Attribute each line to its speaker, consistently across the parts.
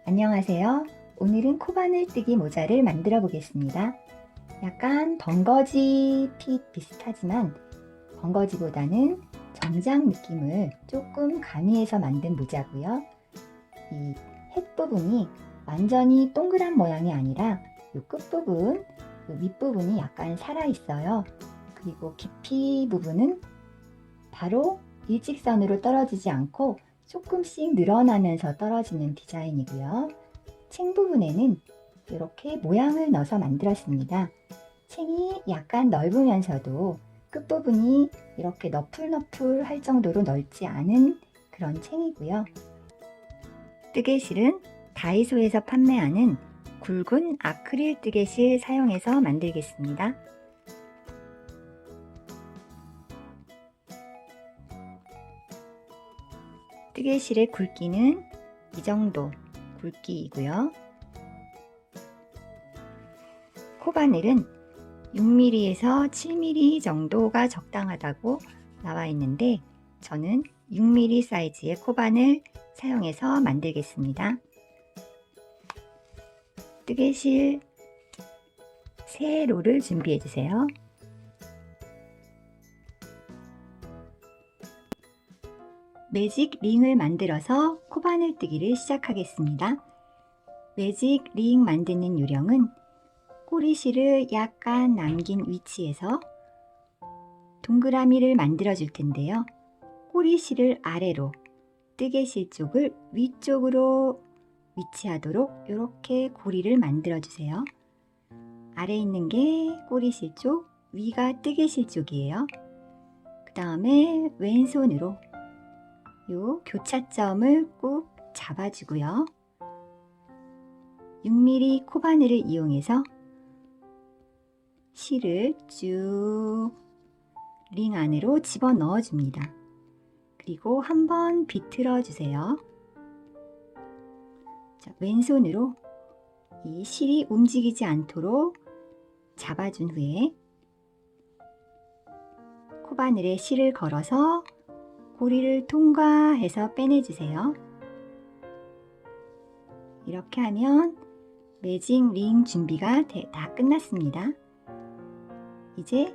Speaker 1: 안녕하세요. 오늘은 코바늘 뜨기 모자를 만들어 보겠습니다. 약간 벙거지 핏 비슷하지만 벙거지보다는 정장 느낌을 조금 가미해서 만든 모자고요. 이 햇 부분이 완전히 동그란 모양이 아니라 이 끝부분, 이 윗부분이 약간 살아 있어요. 그리고 깊이 부분은 바로 일직선으로 떨어지지 않고 조금씩 늘어나면서 떨어지는 디자인이고요. 챙 부분에는 이렇게 모양을 넣어서 만들었습니다. 챙이 약간 넓으면서도 끝부분이 이렇게 너풀너풀할 정도로 넓지 않은 그런 챙이고요. 뜨개실은 다이소에서 판매하는 굵은 아크릴 뜨개실 사용해서 만들겠습니다. 뜨개실의 굵기는 이 정도 굵기이고요. 코바늘은 6mm에서 7mm 정도가 적당하다고 나와 있는데 저는 6mm 사이즈의 코바늘 사용해서 만들겠습니다. 뜨개실 세로를 준비해 주세요. 매직 링을 만들어서 코바늘 뜨기를 시작하겠습니다. 매직 링 만드는 요령은 꼬리실을 약간 남긴 위치에서 동그라미를 만들어 줄 텐데요. 꼬리실을 아래로, 뜨개실 쪽을 위쪽으로 위치하도록 이렇게 고리를 만들어 주세요. 아래 있는 게 꼬리실 쪽, 위가 뜨개실 쪽이에요. 그 다음에 왼손으로 요 교차점을 꾹 잡아주고요. 6mm 코바늘을 이용해서 실을 쭉 링 안으로 집어 넣어 줍니다. 그리고 한번 비틀어 주세요. 자, 왼손으로 이 실이 움직이지 않도록 잡아준 후에 코바늘에 실을 걸어서 고리를 통과해서 빼내주세요. 이렇게 하면 매직 링 준비가 다 끝났습니다. 이제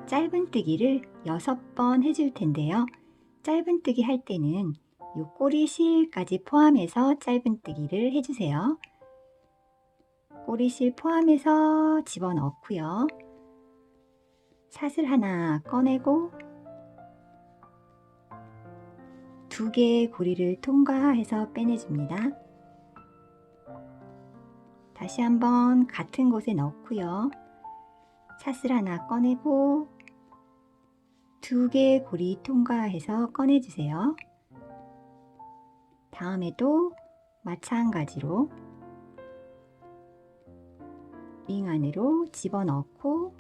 Speaker 1: 짧은 뜨기를 6번 해줄 텐데요. 짧은 뜨기 할 때는 이 꼬리실까지 포함해서 짧은 뜨기를 해주세요. 꼬리실 포함해서 집어넣고요. 사슬 하나 꺼내고 2개의 고리를 통과해서 빼내줍니다. 다시 한번 같은 곳에 넣고요. 사슬 하나 꺼내고 2개의 고리 통과해서 꺼내주세요. 다음에도 마찬가지로 링 안으로 집어넣고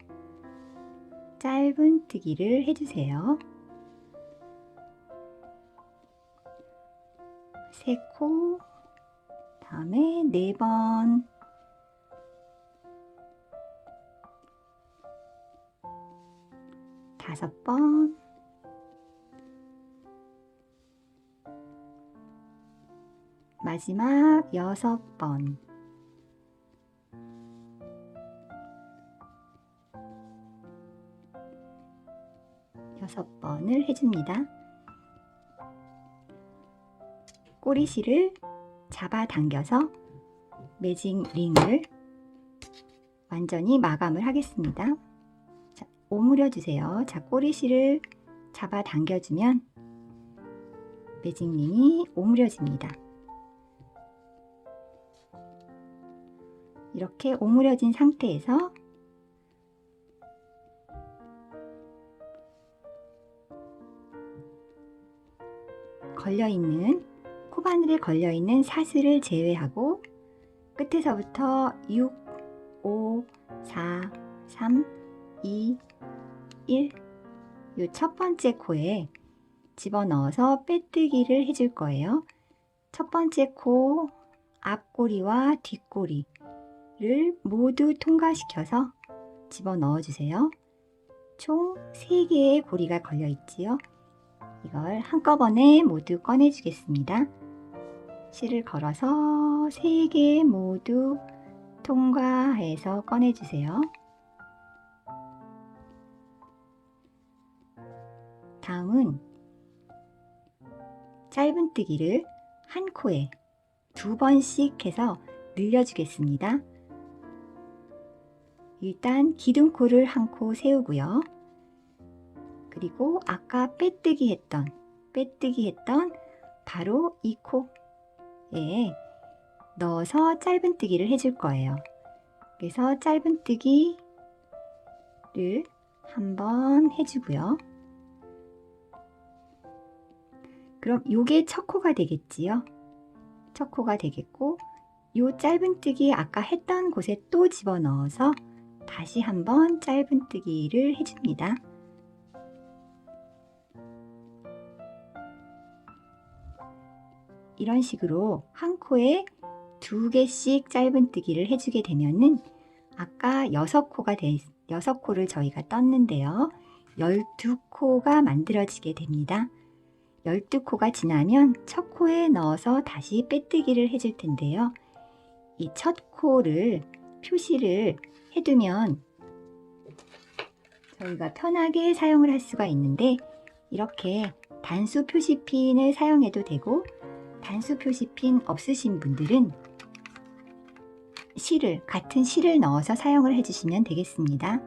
Speaker 1: 짧은 뜨기를 해주세요. 3코, 다음에 4번, 5번, 마지막 6번, 6번을 해줍니다. 꼬리실을 잡아당겨서 매직 링을 완전히 마감을 하겠습니다. 자, 오므려 주세요. 자, 꼬리실을 잡아당겨주면 매직 링이 오므려집니다. 이렇게 오므려진 상태에서 코바늘에 걸려있는 사슬을 제외하고 끝에서부터 6, 5, 4, 3, 2, 1 이 첫 번째 코에 집어넣어서 빼뜨기를 해줄 거예요. 첫 번째 코 앞꼬리와 뒷꼬리를 모두 통과시켜서 집어넣어 주세요. 총 3개의 고리가 걸려 있지요. 이걸 한꺼번에 모두 꺼내 주겠습니다. 실을 걸어서 3개 모두 통과해서 꺼내주세요. 다음은 짧은뜨기를 한 코에 2번씩 해서 늘려주겠습니다. 일단 기둥코를 한 코 세우고요. 그리고 아까 빼뜨기 했던 바로 이 코에 넣어서 짧은뜨기를 해줄 거예요. 그래서 짧은뜨기를 한번 해주고요. 그럼 요게 첫 코가 되겠지요. 첫 코가 되겠고, 요 짧은뜨기 아까 했던 곳에 또 집어넣어서 다시 한번 짧은뜨기를 해줍니다. 이런 식으로 한 코에 2개씩 짧은뜨기를 해주게 되면은 아까 6코를 저희가 떴는데요. 12코가 만들어지게 됩니다. 12코가 지나면 첫 코에 넣어서 다시 빼뜨기를 해줄 텐데요. 이 첫 코를 표시를 해두면 저희가 편하게 사용을 할 수가 있는데, 이렇게 단수 표시핀을 사용해도 되고, 단수 표시핀 없으신 분들은 같은 실을 넣어서 사용을 해주시면 되겠습니다.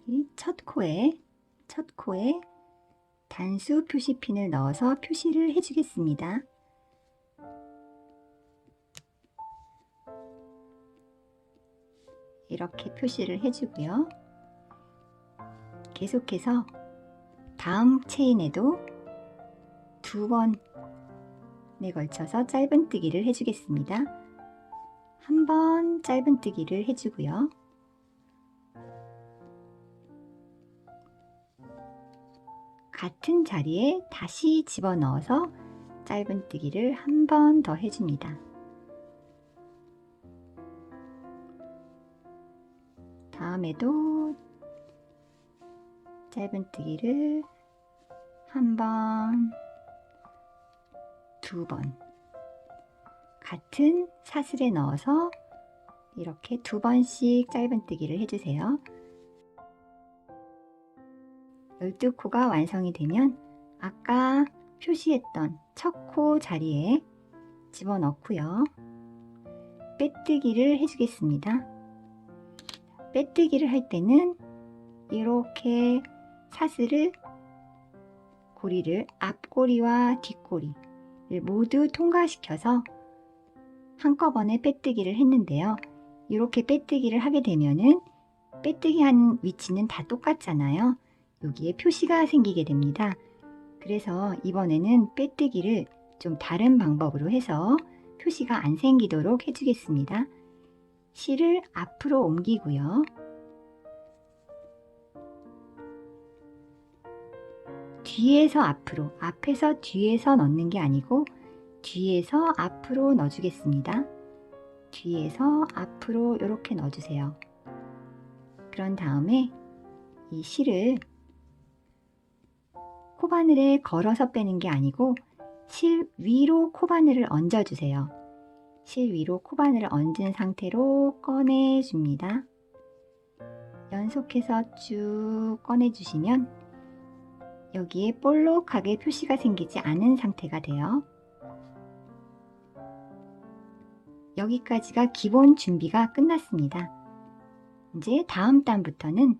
Speaker 1: 이 첫 코에 단수 표시핀을 넣어서 표시를 해주겠습니다. 이렇게 표시를 해주고요. 계속해서 다음 체인에도 2번에 걸쳐서 짧은뜨기를 해주겠습니다. 한 번 짧은뜨기를 해주고요. 같은 자리에 다시 집어넣어서 짧은뜨기를 한 번 더 해줍니다. 다음에도 짧은뜨기를 한 번, 2번 같은 사슬에 넣어서 이렇게 2번씩 짧은뜨기를 해주세요. 12코가 완성이 되면 아까 표시했던 첫 코 자리에 집어넣고요. 빼뜨기를 해주겠습니다. 빼뜨기를 할 때는 이렇게 사슬을 고리를 앞고리와 뒷고리를 모두 통과시켜서 한꺼번에 빼뜨기를 했는데요. 이렇게 빼뜨기를 하게 되면은 빼뜨기 한 위치는 다 똑같잖아요. 여기에 표시가 생기게 됩니다. 그래서 이번에는 빼뜨기를 좀 다른 방법으로 해서 표시가 안 생기도록 해주겠습니다. 실을 앞으로 옮기고요. 뒤에서 앞으로, 앞에서 뒤에서 넣는 게 아니고 뒤에서 앞으로 넣어주겠습니다. 뒤에서 앞으로 이렇게 넣어주세요. 그런 다음에 이 실을 코바늘에 걸어서 빼는 게 아니고 실 위로 코바늘을 얹어주세요. 실 위로 코바늘을 얹은 상태로 꺼내줍니다. 연속해서 쭉 꺼내주시면 여기에 볼록하게 표시가 생기지 않은 상태가 돼요. 여기까지가 기본 준비가 끝났습니다. 이제 다음 단부터는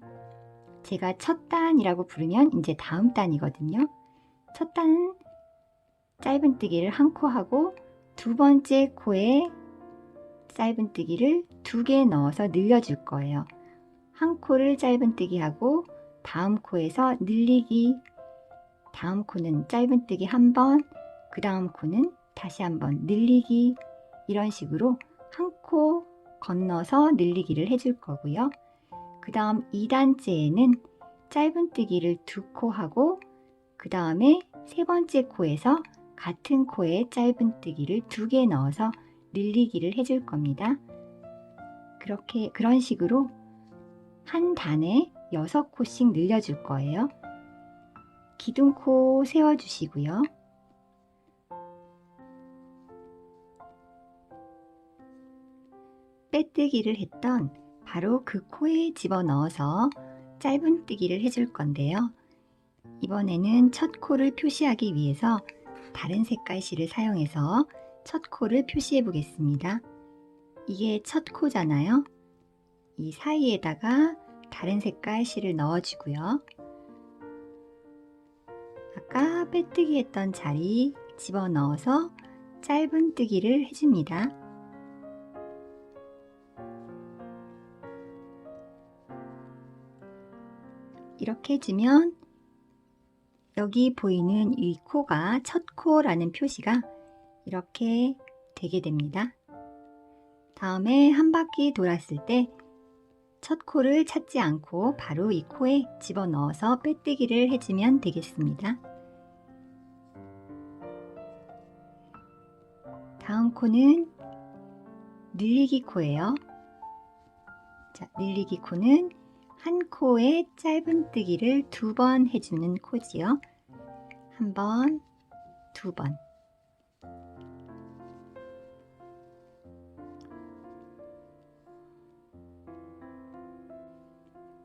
Speaker 1: 제가 첫 단이라고 부르면 이제 다음 단이거든요. 첫 단은 짧은뜨기를 한 코 하고 두 번째 코에 짧은뜨기를 2개 넣어서 늘려줄 거예요. 한 코를 짧은뜨기 하고 다음 코에서 늘리기, 다음 코는 짧은뜨기 한 번, 그 다음 코는 다시 한번 늘리기, 이런 식으로 한 코 건너서 늘리기를 해줄 거고요. 그 다음 2단째에는 짧은뜨기를 2코 하고 그 다음에 세 번째 코에서 같은 코에 짧은뜨기를 2개 넣어서 늘리기를 해줄 겁니다. 그런 식으로 한 단에 6코씩 늘려줄 거예요. 기둥코 세워주시고요. 빼뜨기를 했던 바로 그 코에 집어넣어서 짧은뜨기를 해줄 건데요. 이번에는 첫 코를 표시하기 위해서 다른 색깔 실을 사용해서 첫 코를 표시해 보겠습니다. 이게 첫 코잖아요. 이 사이에다가 다른 색깔 실을 넣어주고요. 아까 빼뜨기 했던 자리 집어넣어서 짧은뜨기를 해줍니다. 이렇게 해주면 여기 보이는 이 코가 첫 코라는 표시가 이렇게 되게 됩니다. 다음에 한 바퀴 돌았을 때 첫 코를 찾지 않고 바로 이 코에 집어넣어서 빼뜨기를 해주면 되겠습니다. 다음 코는 늘리기 코예요. 자, 늘리기 코는 한 코에 짧은뜨기를 2번 해주는 코지요. 한 번, 2번.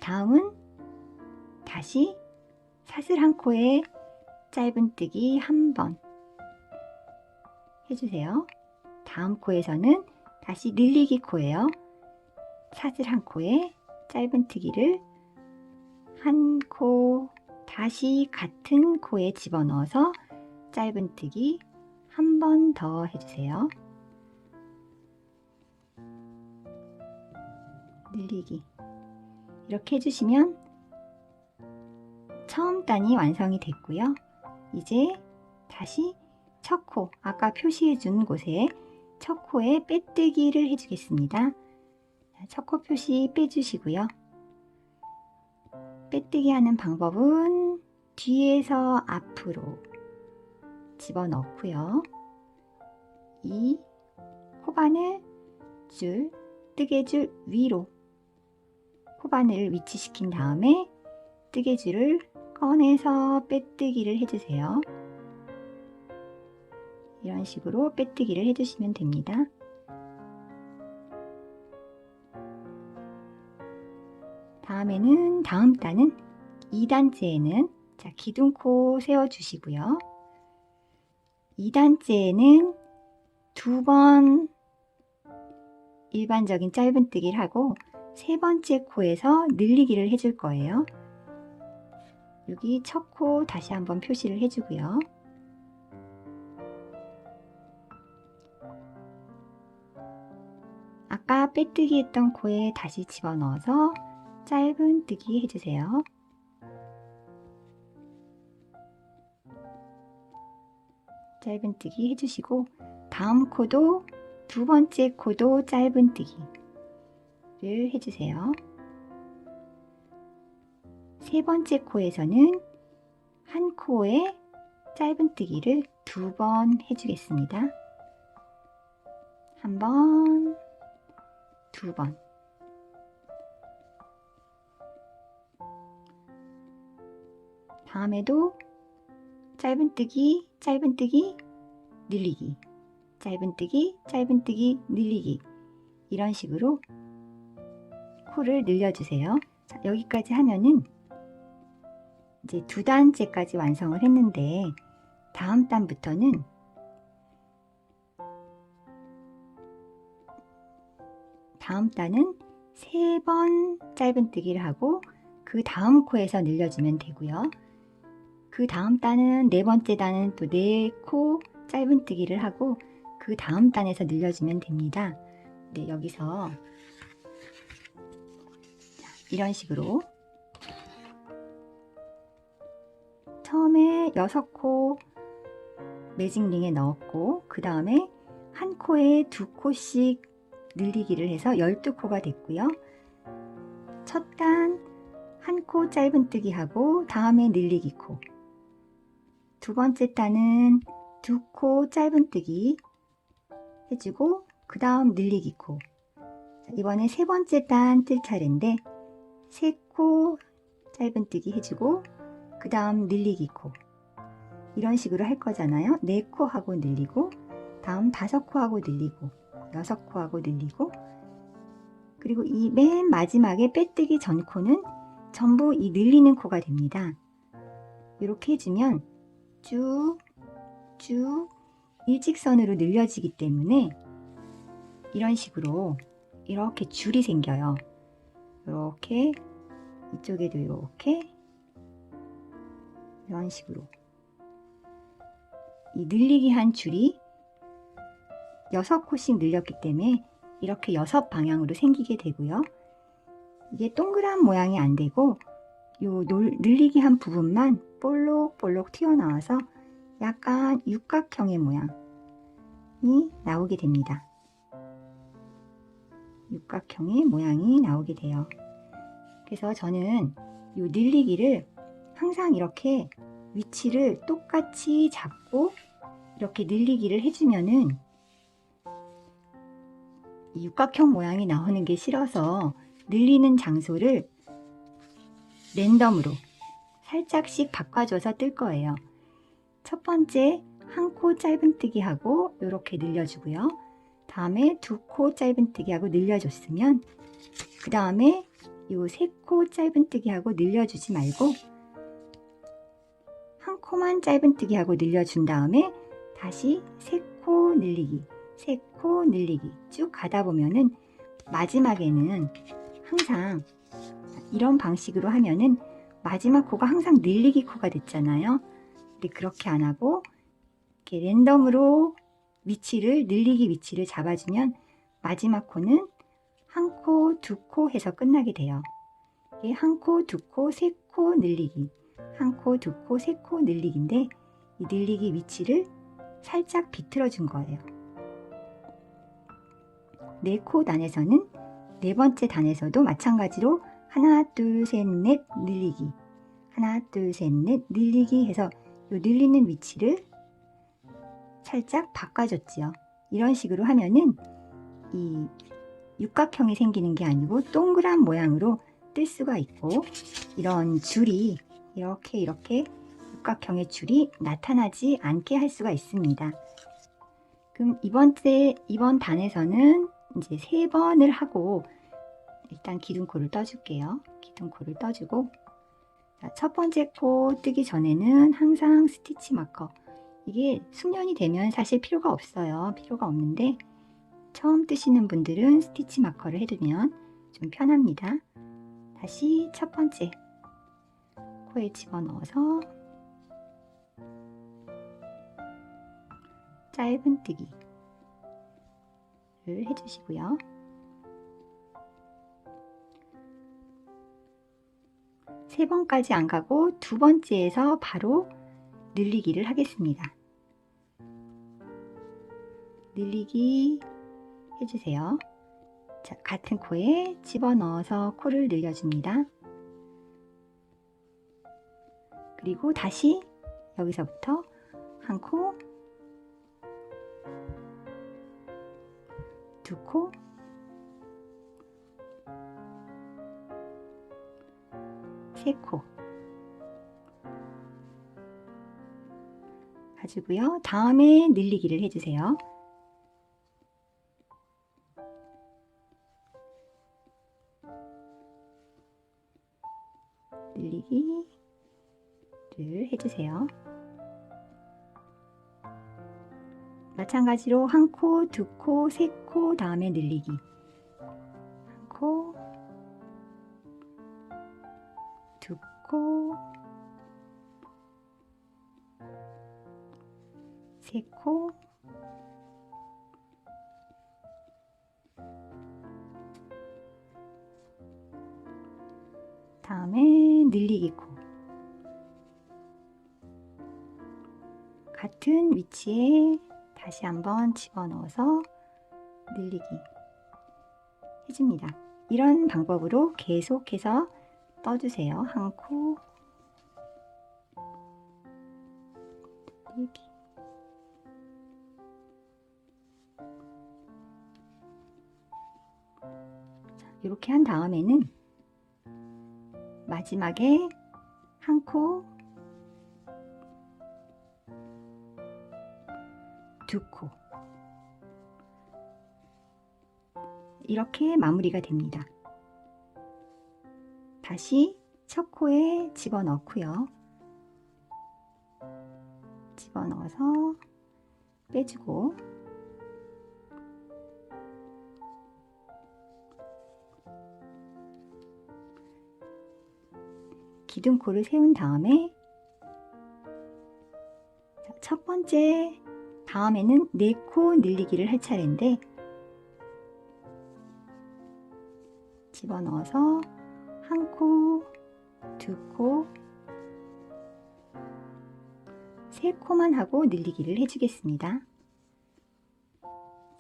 Speaker 1: 다음은 다시 사슬 한 코에 짧은뜨기 한 번 해주세요. 다음 코에서는 다시 늘리기 코예요. 사슬 한 코에 짧은뜨기를 한 코, 다시 같은 코에 집어넣어서 짧은뜨기 한 번 더 해주세요. 늘리기. 이렇게 해주시면 처음 단이 완성이 됐고요. 이제 다시 첫 코, 아까 표시해 준 곳에 첫 코에 빼뜨기를 해주겠습니다. 첫 코 표시 빼주시고요. 빼뜨기 하는 방법은 뒤에서 앞으로 집어넣고요. 이 코바늘 줄, 뜨개줄 위로 코바늘을 위치시킨 다음에 뜨개줄을 꺼내서 빼뜨기를 해주세요. 이런 식으로 빼뜨기를 해주시면 됩니다. 다음에는 다음 단은 2단째에는 자, 기둥코 세워주시고요. 2단째에는 2번 일반적인 짧은뜨기를 하고 세 번째 코에서 늘리기를 해줄 거예요. 여기 첫 코 다시 한번 표시를 해주고요. 아까 빼뜨기 했던 코에 다시 집어넣어서 짧은뜨기 해주세요. 짧은뜨기 해주시고 다음 코도 두 번째 코도 짧은뜨기를 해주세요. 세 번째 코에서는 한 코에 짧은뜨기를 2번 해주겠습니다. 한 번, 2번. 다음에도 짧은뜨기, 짧은뜨기, 늘리기, 짧은뜨기, 짧은뜨기, 늘리기 이런 식으로 코를 늘려주세요. 자, 여기까지 하면은 이제 2단째까지 완성을 했는데 다음 단부터는 다음 단은 3번 짧은뜨기를 하고 그 다음 코에서 늘려주면 되고요. 그 다음 단은 네 번째 단은 또 4코 짧은뜨기를 하고 그 다음 단에서 늘려주면 됩니다. 네, 여기서 이런 식으로 처음에 6코 매직링에 넣었고 그 다음에 한 코에 2코씩 늘리기를 해서 12코가 됐고요. 첫 단 한 코 짧은뜨기 하고 다음에 늘리기 코, 두 번째 단은 2코 짧은뜨기 해주고 그 다음 늘리기 코. 이번에 세 번째 단 뜰 차례인데 3코 짧은뜨기 해주고 그 다음 늘리기 코. 이런 식으로 할 거잖아요. 4코 하고 늘리고, 다음 5코 하고 늘리고, 6코 하고 늘리고, 그리고 이 맨 마지막에 빼뜨기 전 코는 전부 이 늘리는 코가 됩니다. 이렇게 해주면 쭉 일직선으로 늘려지기 때문에 이런 식으로 이렇게 줄이 생겨요. 이렇게 이쪽에도 이렇게 이런 식으로 이 늘리기 한 줄이 6코씩 늘렸기 때문에 이렇게 6방향으로 생기게 되고요. 이게 동그란 모양이 안 되고 요 늘리기 한 부분만 볼록볼록 튀어나와서 약간 육각형의 모양이 나오게 됩니다. 육각형의 모양이 나오게 돼요. 그래서 저는 요 늘리기를 항상 이렇게 위치를 똑같이 잡고 이렇게 늘리기를 해주면은 이 육각형 모양이 나오는 게 싫어서 늘리는 장소를 랜덤으로 살짝씩 바꿔줘서 뜰 거예요. 첫 번째 한 코 짧은뜨기 하고 이렇게 늘려주고요. 다음에 2코 짧은뜨기 하고 늘려줬으면 그 다음에 이 3코 짧은뜨기 하고 늘려주지 말고 한 코만 짧은뜨기 하고 늘려준 다음에 다시 3코 늘리기, 3코 늘리기 쭉 가다 보면은 마지막에는 항상 이런 방식으로 하면은 마지막 코가 항상 늘리기 코가 됐잖아요. 근데 그렇게 안 하고 이렇게 랜덤으로 위치를 늘리기 위치를 잡아주면 마지막 코는 한 코, 2코 해서 끝나게 돼요. 이게 한 코, 2코, 3코 늘리기, 한 코, 2코, 3코 늘리기인데 이 늘리기 위치를 살짝 비틀어 준 거예요. 4코 단에서는 4번째 단에서도 마찬가지로 하나, 둘, 셋, 넷 늘리기, 하나, 둘, 셋, 넷 늘리기 해서 이 늘리는 위치를 살짝 바꿔줬지요. 이런 식으로 하면은 이 육각형이 생기는 게 아니고 동그란 모양으로 뜰 수가 있고 이런 줄이 이렇게 육각형의 줄이 나타나지 않게 할 수가 있습니다. 그럼 이번 단에서는 이제 3번을 하고 일단 기둥코를 떠줄게요. 기둥코를 떠주고 첫 번째 코 뜨기 전에는 항상 스티치 마커, 이게 숙련이 되면 사실 필요가 없어요. 필요가 없는데 처음 뜨시는 분들은 스티치 마커를 해두면 좀 편합니다. 다시 첫 번째 코에 집어넣어서 짧은뜨기를 해주시고요. 세 번까지 안 가고 두 번째에서 바로 늘리기를 하겠습니다. 늘리기 해주세요. 자, 같은 코에 집어넣어서 코를 늘려줍니다. 그리고 다시 여기서부터 한 코, 2코, 3코 가지고요. 다음에 늘리기를 해주세요. 늘리기를 해주세요. 마찬가지로 한 코, 2코, 3코 다음에 늘리기. 한 코, 2코, 3코, 다음에 늘리기 코. 같은 위치에 다시 한번 집어넣어서 늘리기 해줍니다. 이런 방법으로 계속해서 떠주세요. 한 코, 늘리기. 이렇게 한 다음에는 마지막에 한 코, 2코. 이렇게 마무리가 됩니다. 다시 첫 코에 집어넣고요. 집어넣어서 빼주고 기둥코를 세운 다음에 첫 번째 다음에는 4코 늘리기를 할 차례인데 집어넣어서 1코, 2코, 3코만 하고 늘리기를 해주겠습니다.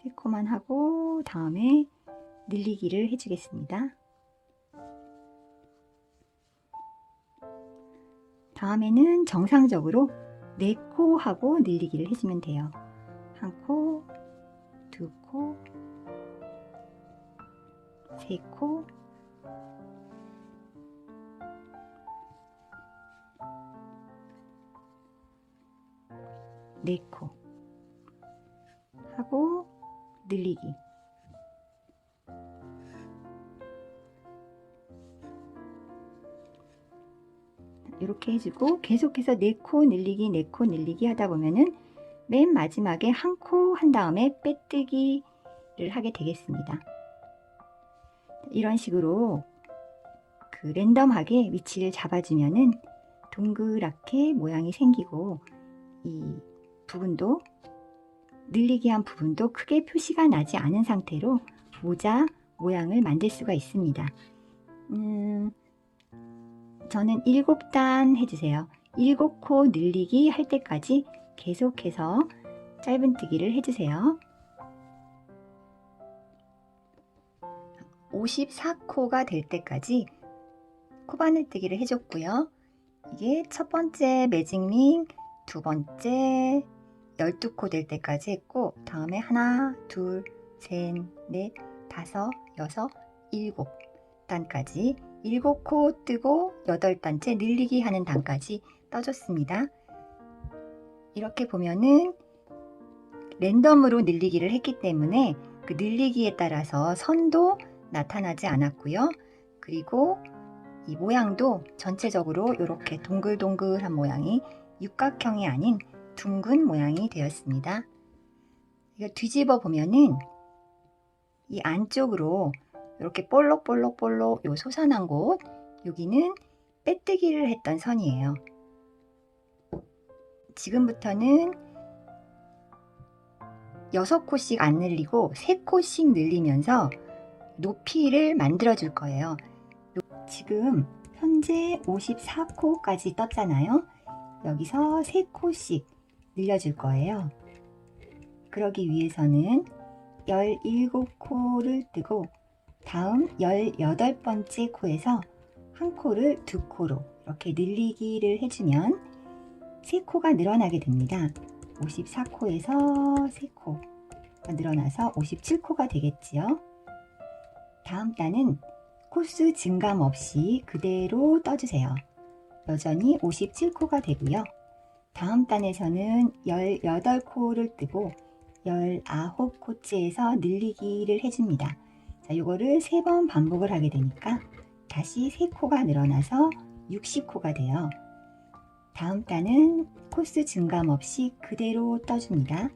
Speaker 1: 3코만 하고 다음에 늘리기를 해주겠습니다. 다음에는 정상적으로 4코 하고 늘리기를 해주면 돼요. 1코, 2코, 3코, 4코 하고 늘리기. 이렇게 해주고 계속해서 4코 늘리기 4코 늘리기 하다 보면은 맨 마지막에 1코 한 다음에 빼뜨기를 하게 되겠습니다. 이런 식으로 그 랜덤하게 위치를 잡아주면은 동그랗게 모양이 생기고 이 부분도 늘리기 한 부분도 크게 표시가 나지 않은 상태로 모자 모양을 만들 수가 있습니다. 저는 7단 해주세요. 7코 늘리기 할 때까지 계속해서 짧은뜨기를 해주세요. 54코가 될 때까지 코바늘뜨기를 해줬고요. 이게 첫 번째 매직링, 두 번째 12코 될 때까지 했고 다음에 하나, 둘, 셋, 넷, 다섯, 여섯, 7단까지 7코 뜨고 8단째 늘리기 하는 단까지 떠줬습니다. 이렇게 보면은 랜덤으로 늘리기를 했기 때문에 그 늘리기에 따라서 선도 나타나지 않았고요. 그리고 이 모양도 전체적으로 이렇게 동글동글한 모양이 육각형이 아닌 둥근 모양이 되었습니다. 이거 뒤집어 보면은 이 안쪽으로 이렇게 볼록볼록볼록 요 솟아난 곳, 여기는 빼뜨기를 했던 선이에요. 지금부터는 6코씩 안 늘리고 3코씩 늘리면서 높이를 만들어 줄 거예요. 지금 현재 54코까지 떴잖아요. 여기서 3코씩 늘려줄 거예요. 그러기 위해서는 17코를 뜨고 다음 18번째 코에서 한 코를 2코로 이렇게 늘리기를 해주면 3코가 늘어나게 됩니다. 54코에서 3코가 늘어나서 57코가 되겠지요. 다음 단은 코수 증감 없이 그대로 떠주세요. 여전히 57코가 되고요. 다음 단에서는 18코를 뜨고 19코째에서 늘리기를 해줍니다. 자, 이거를 3번 반복을 하게 되니까 다시 3코가 늘어나서 60코가 돼요. 다음 단은 코수 증감 없이 그대로 떠줍니다.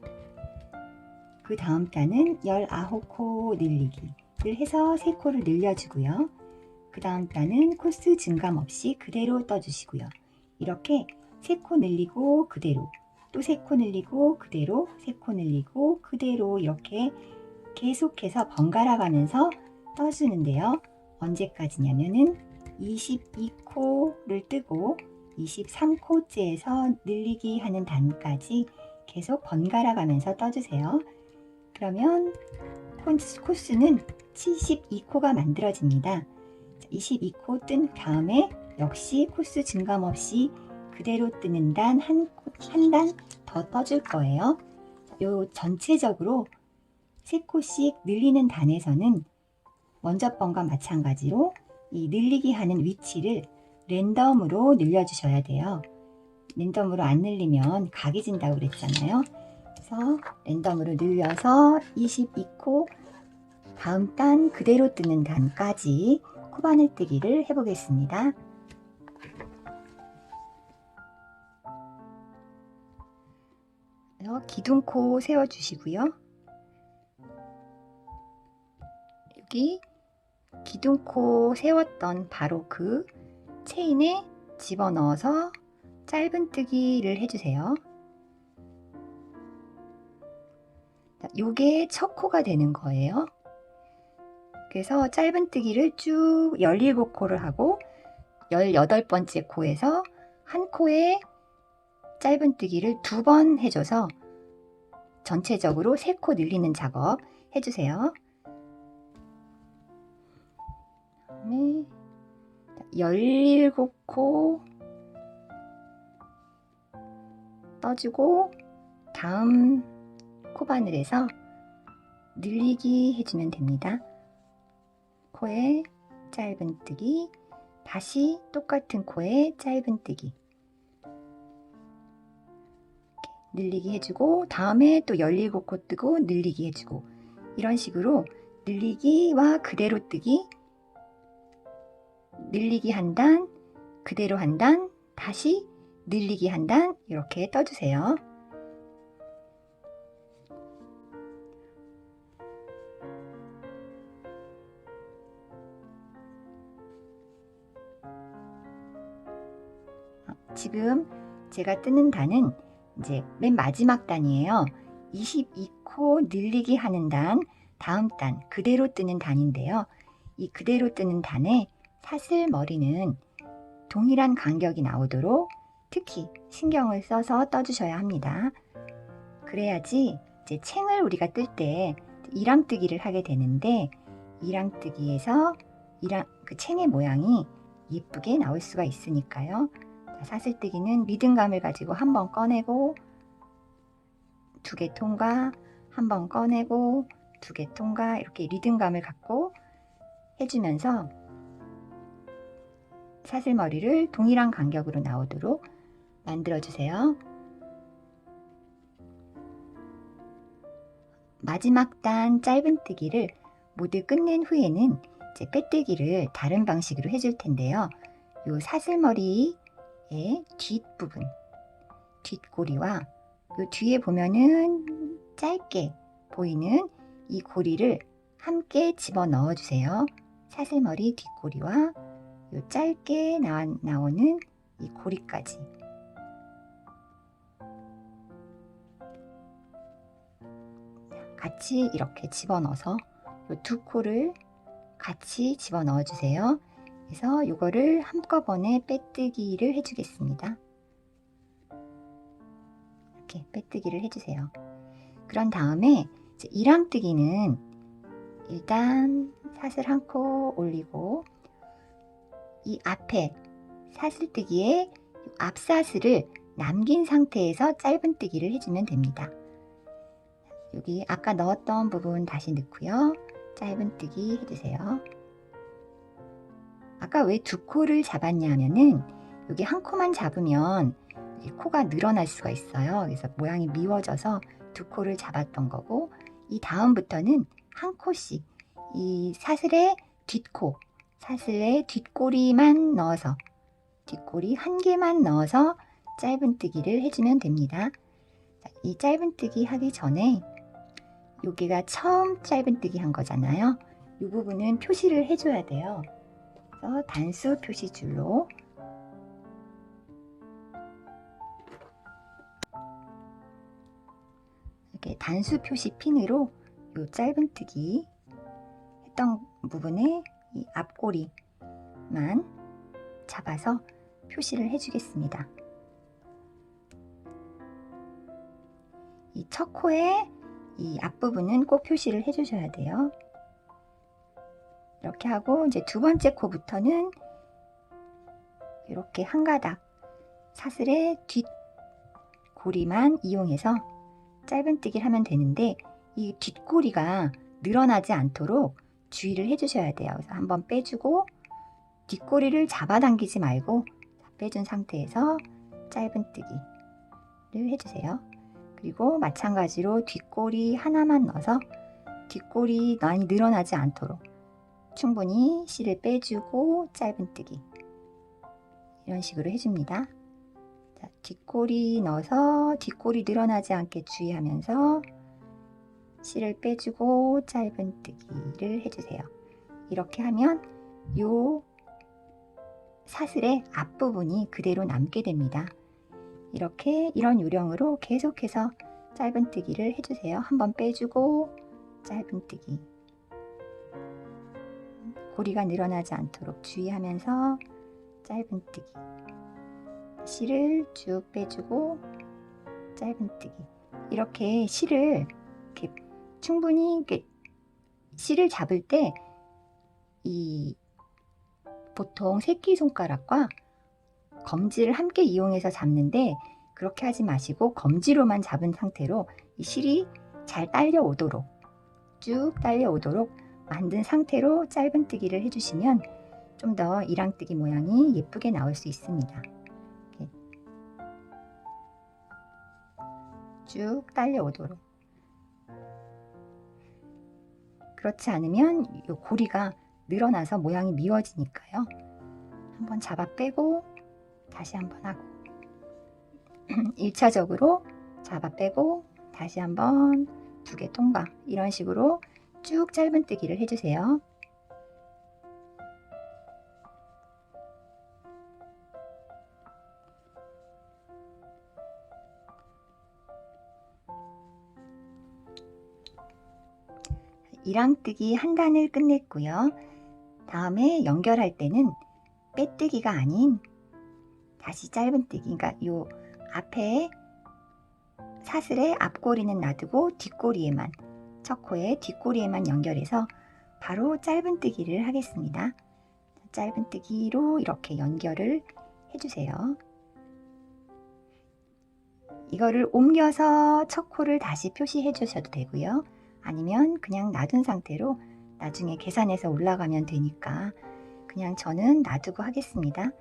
Speaker 1: 그 다음 단은 19코 늘리기를 해서 3코를 늘려주고요. 그 다음 단은 코수 증감 없이 그대로 떠주시고요. 이렇게 3코 늘리고 그대로, 또 3코 늘리고 그대로, 3코 늘리고 그대로 이렇게 계속해서 번갈아 가면서 떠주는데요. 언제까지냐면은 22코를 뜨고 23코째에서 늘리기 하는 단까지 계속 번갈아 가면서 떠주세요. 그러면 코수는 72코가 만들어집니다. 22코 뜬 다음에 역시 코수 증감 없이 그대로 뜨는 단 한 단 더 떠줄 거예요. 요 전체적으로 3코씩 늘리는 단에서는 먼저 번과 마찬가지로 이 늘리기 하는 위치를 랜덤으로 늘려주셔야 돼요. 랜덤으로 안 늘리면 각이 진다고 그랬잖아요. 그래서 그래서 랜덤으로 늘려서 22코 다음 단 그대로 뜨는 단까지 코바늘뜨기를 해보겠습니다. 기둥코 세워주시고요. 여기 기둥코 세웠던 바로 그 체인에 집어넣어서 짧은뜨기를 해주세요. 요게 첫 코가 되는 거예요. 그래서 짧은뜨기를 쭉 17코를 하고 18번째 코에서 한 코에 짧은뜨기를 2번 해줘서 전체적으로 3코 늘리는 작업 해주세요. 그다음에 17코 떠주고 다음 코바늘에서 늘리기 해주면 됩니다. 코에 짧은뜨기, 다시 똑같은 코에 짧은뜨기 늘리기 해주고 다음에 또 17코 뜨고 늘리기 해주고 이런 식으로 늘리기와 그대로 뜨기, 늘리기 한 단, 그대로 한 단, 다시 늘리기 한 단 이렇게 떠주세요. 지금 제가 뜨는 단은 이제 맨 마지막 단이에요. 22코 늘리기 하는 단, 다음 단 그대로 뜨는 단인데요. 이 그대로 뜨는 단에 사슬 머리는 동일한 간격이 나오도록 특히 신경을 써서 떠주셔야 합니다. 그래야지 이제 챙을 우리가 뜰 때 이랑뜨기를 하게 되는데 이랑뜨기에서 그 챙의 모양이 예쁘게 나올 수가 있으니까요. 사슬뜨기는 리듬감을 가지고 한번 꺼내고 2개 통과, 한번 꺼내고 2개 통과 이렇게 리듬감을 갖고 해주면서 사슬머리를 동일한 간격으로 나오도록 만들어주세요. 마지막 단 짧은뜨기를 모두 끝낸 후에는 이제 빼뜨기를 다른 방식으로 해줄 텐데요. 요 사슬머리의 뒷부분, 뒷고리와 요 뒤에 보면은 짧게 보이는 이 고리를 함께 집어넣어 주세요. 사슬머리 뒷고리와 요 짧게 나오는 이 고리까지 같이 이렇게 집어넣어서 요 2코를 같이 집어넣어 주세요. 그래서 이거를 한꺼번에 빼뜨기를 해주겠습니다. 이렇게 빼뜨기를 해주세요. 그런 다음에 이제 이랑뜨기는 일단 사슬 한 코 올리고 이 앞에 사슬뜨기에 앞사슬을 남긴 상태에서 짧은뜨기를 해주면 됩니다. 여기 아까 넣었던 부분 다시 넣고요. 짧은뜨기 해주세요. 아까 왜 2코를 잡았냐면은 여기 한 코만 잡으면 코가 늘어날 수가 있어요. 그래서 모양이 미워져서 2코를 잡았던 거고 이 다음부터는 한 코씩 이 사슬의 뒷코, 사슬의 뒷꼬리만 넣어서 뒷꼬리 한 개만 넣어서 짧은뜨기를 해주면 됩니다. 이 짧은뜨기 하기 전에 여기가 처음 짧은뜨기 한 거잖아요. 이 부분은 표시를 해줘야 돼요. 그래서 단수 표시줄로 이렇게 단수 표시 핀으로 이 짧은뜨기 했던 부분에 이 앞꼬리만 잡아서 표시를 해주겠습니다. 이 첫 코에 이 앞부분은 꼭 표시를 해주셔야 돼요. 이렇게 하고 이제 2번째 코부터는 이렇게 한 가닥 사슬의 뒷고리만 이용해서 짧은뜨기를 하면 되는데 이 뒷고리가 늘어나지 않도록 주의를 해주셔야 돼요. 그래서 한번 빼주고 뒷고리를 잡아당기지 말고 빼준 상태에서 짧은뜨기를 해주세요. 그리고 마찬가지로 뒷꼬리 하나만 넣어서 뒷꼬리 많이 늘어나지 않도록 충분히 실을 빼주고 짧은뜨기 이런 식으로 해줍니다. 자, 뒷꼬리 넣어서 뒷꼬리 늘어나지 않게 주의하면서 실을 빼주고 짧은뜨기를 해주세요. 이렇게 하면 요 사슬의 앞부분이 그대로 남게 됩니다. 이렇게 이런 요령으로 계속해서 짧은뜨기를 해주세요. 한번 빼주고 짧은뜨기, 고리가 늘어나지 않도록 주의하면서 짧은뜨기, 실을 쭉 빼주고 짧은뜨기. 이렇게 실을 이렇게 충분히 이렇게 실을 잡을 때 이 보통 새끼손가락과 검지를 함께 이용해서 잡는데 그렇게 하지 마시고 검지로만 잡은 상태로 이 실이 잘 딸려오도록 쭉 딸려오도록 만든 상태로 짧은뜨기를 해주시면 좀 더 이랑뜨기 모양이 예쁘게 나올 수 있습니다. 이렇게 쭉 딸려오도록. 그렇지 않으면 이 고리가 늘어나서 모양이 미워지니까요. 한번 잡아 빼고 다시 한번 하고 1차적으로 잡아 빼고 다시 한번 2개 통과 이런 식으로 쭉 짧은뜨기를 해주세요. 이랑뜨기 한 단을 끝냈고요. 다음에 연결할 때는 빼뜨기가 아닌 다시 짧은뜨기, 그러니까 요 앞에 사슬의 앞꼬리는 놔두고 뒷꼬리에만, 첫 코의 뒷꼬리에만 연결해서 바로 짧은뜨기를 하겠습니다. 짧은뜨기로 이렇게 연결을 해주세요. 이거를 옮겨서 첫 코를 다시 표시해 주셔도 되고요. 아니면 그냥 놔둔 상태로 나중에 계산해서 올라가면 되니까 그냥 저는 놔두고 하겠습니다.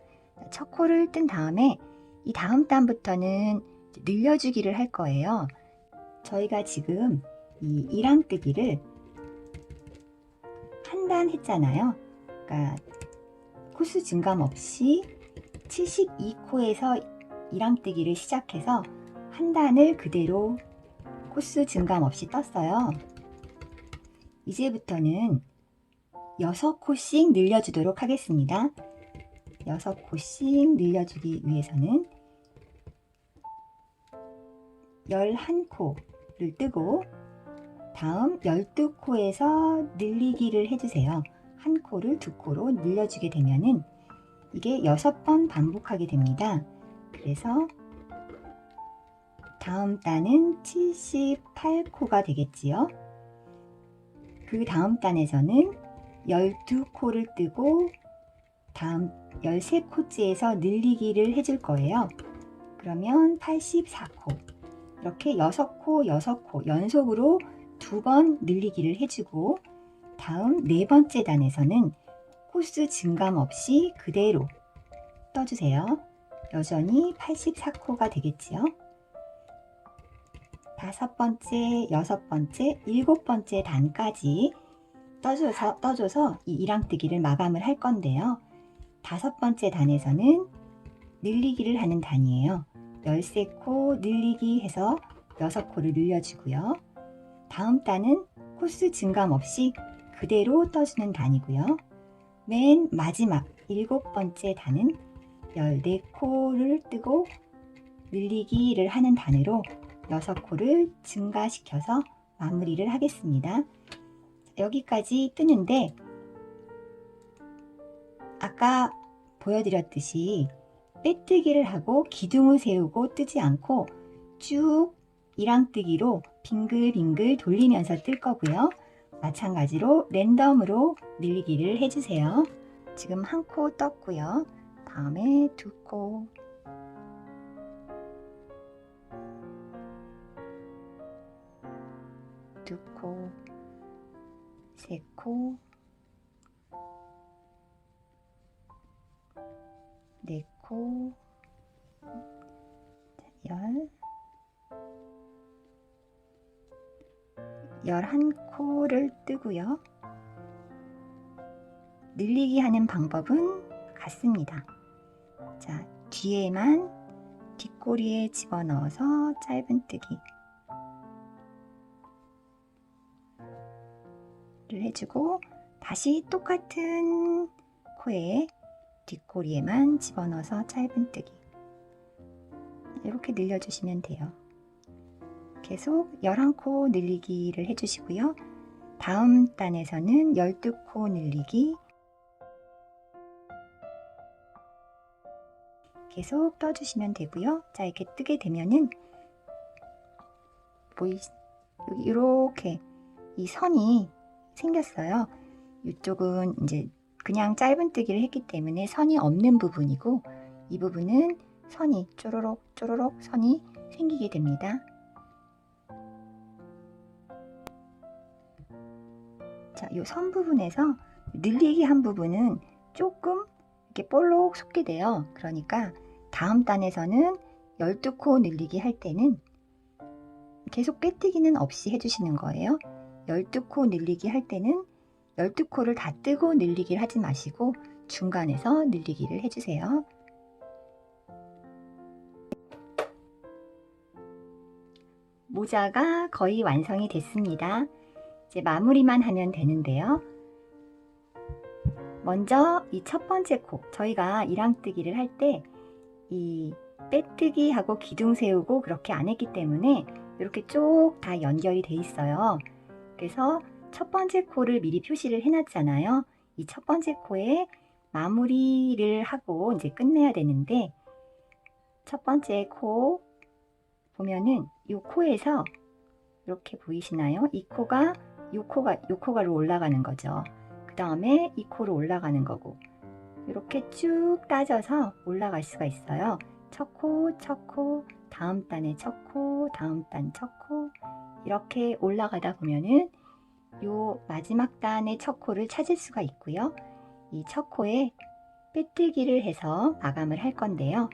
Speaker 1: 첫 코를 뜬 다음에 이 다음 단부터는 늘려주기를 할 거예요. 저희가 지금 이 이랑뜨기를 한 단 했잖아요. 그러니까 코수 증감 없이 72코에서 이랑뜨기를 시작해서 한 단을 그대로 코수 증감 없이 떴어요. 이제부터는 6코씩 늘려주도록 하겠습니다. 6코씩 늘려주기 위해서는 11코를 뜨고 다음 12코에서 늘리기를 해주세요. 한 코를 2코로 늘려주게 되면은 이게 6번 반복하게 됩니다. 그래서 다음 단은 78코가 되겠지요. 그 다음 단에서는 12코를 뜨고 다음 13코째에서 늘리기를 해줄 거예요. 그러면 84코. 이렇게 6코, 6코 연속으로 2번 늘리기를 해주고 다음 4번째 단에서는 코수 증감 없이 그대로 떠주세요. 여전히 84코가 되겠지요. 5번째, 6번째, 7번째 단까지 떠줘서 이 이랑뜨기를 마감을 할 건데요. 5번째 단에서는 늘리기를 하는 단이에요. 13코 늘리기 해서 6코를 늘려주고요. 다음 단은 코수 증감 없이 그대로 떠주는 단이고요. 맨 마지막 7번째 단은 14코를 뜨고 늘리기를 하는 단으로 6코를 증가시켜서 마무리를 하겠습니다. 여기까지 뜨는데 아까 보여드렸듯이 빼뜨기를 하고 기둥을 세우고 뜨지 않고 쭉 이랑뜨기로 빙글빙글 돌리면서 뜰 거고요. 마찬가지로 랜덤으로 늘리기를 해주세요. 지금 한 코 떴고요. 다음에 2코, 두 코, 3코, 4코, 10, 11코를 뜨고요. 늘리기 하는 방법은 같습니다. 자, 뒤에만 뒷꼬리에 집어넣어서 짧은뜨기를 해주고 다시 똑같은 코에 뒷꼬리에만 집어넣어서 짧은뜨기 이렇게 늘려주시면 돼요. 계속 11코 늘리기를 해주시고요. 다음 단에서는 12코 늘리기 계속 떠주시면 되고요. 자, 이렇게 뜨게 되면은 여기 이렇게 이 선이 생겼어요. 이쪽은 이제 그냥 짧은뜨기를 했기 때문에 선이 없는 부분이고 이 부분은 선이 쪼로록 쪼로록 선이 생기게 됩니다. 자, 이 선 부분에서 늘리기 한 부분은 조금 이렇게 볼록 솟게 돼요. 그러니까 다음 단에서는 12코 늘리기 할 때는 계속 빼뜨기는 없이 해주시는 거예요. 12코 늘리기 할 때는 12코를 다 뜨고 늘리기를 하지 마시고 중간에서 늘리기를 해주세요. 모자가 거의 완성이 됐습니다. 이제 마무리만 하면 되는데요. 먼저 이 첫 번째 코, 저희가 이랑뜨기를 할 때 이 빼뜨기하고 기둥 세우고 그렇게 안 했기 때문에 이렇게 쭉 다 연결이 돼 있어요. 그래서 첫 번째 코를 미리 표시를 해놨잖아요. 이 첫 번째 코에 마무리를 하고 이제 끝내야 되는데 첫 번째 코 보면은 이 코에서 이렇게 보이시나요? 이 코가 올라가는 거죠. 그 다음에 이 코로 올라가는 거고 이렇게 쭉 따져서 올라갈 수가 있어요. 첫 코, 첫 코, 다음 단에 첫 코, 다음 단 첫 코 이렇게 올라가다 보면은 요 마지막 단의 첫 코를 찾을 수가 있고요. 이 첫 코에 빼뜨기를 해서 마감을 할 건데요.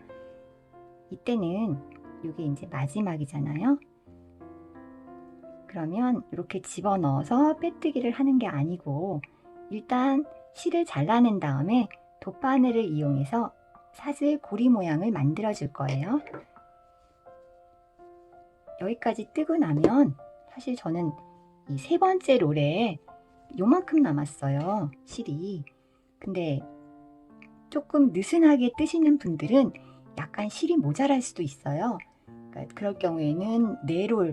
Speaker 1: 이때는 이게 이제 마지막이잖아요. 그러면 이렇게 집어넣어서 빼뜨기를 하는 게 아니고 일단 실을 잘라낸 다음에 돗바늘을 이용해서 사슬 고리 모양을 만들어 줄 거예요. 여기까지 뜨고 나면 사실 저는 이 세 번째 롤에 요만큼 남았어요, 실이. 근데 조금 느슨하게 뜨시는 분들은 약간 실이 모자랄 수도 있어요. 그러니까 그럴 경우에는 네 롤에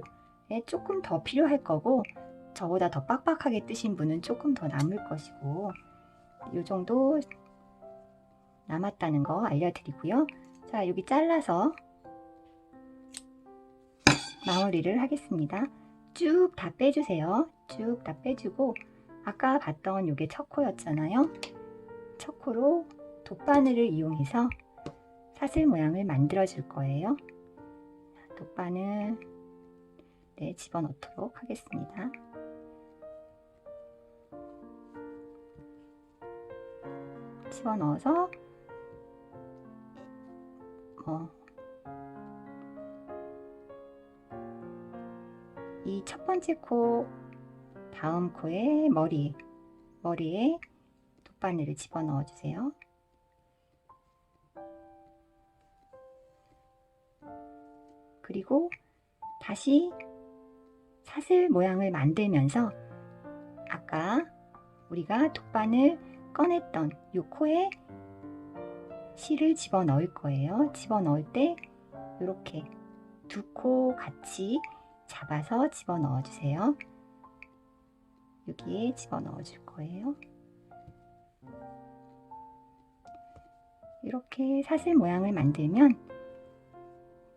Speaker 1: 조금 더 필요할 거고 저보다 더 빡빡하게 뜨신 분은 조금 더 남을 것이고 이 정도 남았다는 거 알려드리고요. 자, 여기 잘라서 마무리를 하겠습니다. 쭉 다 빼주세요. 쭉 다 빼주고 아까 봤던 이게 첫 코였잖아요. 첫 코로 돗바늘을 이용해서 사슬 모양을 만들어 줄 거예요. 돗바늘 집어넣도록 하겠습니다. 집어넣어서 이 첫 번째 코 다음 코의 머리에 돗바늘을 집어넣어 주세요. 그리고 다시 사슬 모양을 만들면서 아까 우리가 돗바늘 꺼냈던 이 코에 실을 집어넣을 거예요. 집어넣을 때 이렇게 두 코 같이 잡아서 집어넣어 주세요. 여기에 집어넣어 줄 거예요. 이렇게 사슬 모양을 만들면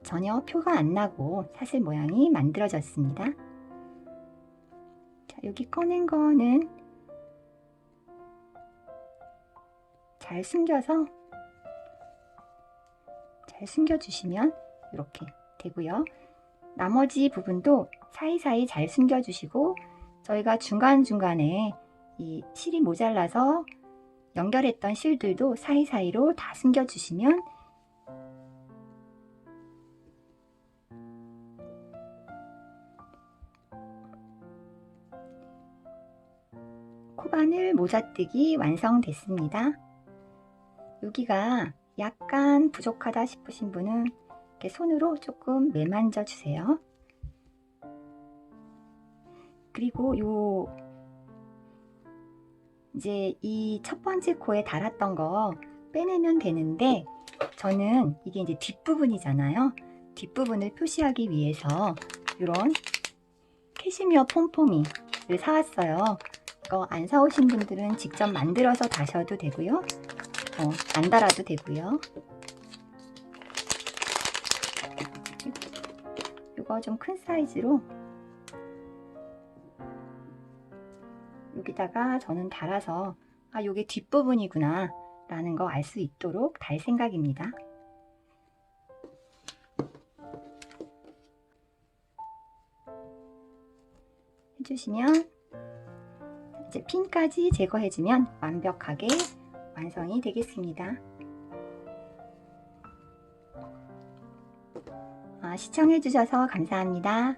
Speaker 1: 전혀 표가 안 나고 사슬 모양이 만들어졌습니다. 자, 여기 꺼낸 거는 잘 숨겨주시면 이렇게 되고요. 나머지 부분도 사이사이 잘 숨겨주시고 저희가 중간중간에 이 실이 모자라서 연결했던 실들도 사이사이로 다 숨겨주시면 코바늘 모자뜨기 완성됐습니다. 여기가 약간 부족하다 싶으신 분은 이렇게 손으로 조금 매만져 주세요. 그리고 이제 이 첫 번째 코에 달았던 거 빼내면 되는데, 저는 이게 이제 뒷부분이잖아요. 뒷부분을 표시하기 위해서 이런 캐시미어 폼포미를 사왔어요. 이거 안 사오신 분들은 직접 만들어서 다셔도 되고요. 안 달아도 되고요. 이거 좀 큰 사이즈로 여기다가 저는 달아서 요게 뒷부분이구나 라는 거 알 수 있도록 달 생각입니다. 해주시면 이제 핀까지 제거해주면 완벽하게 완성이 되겠습니다. 시청해주셔서 감사합니다.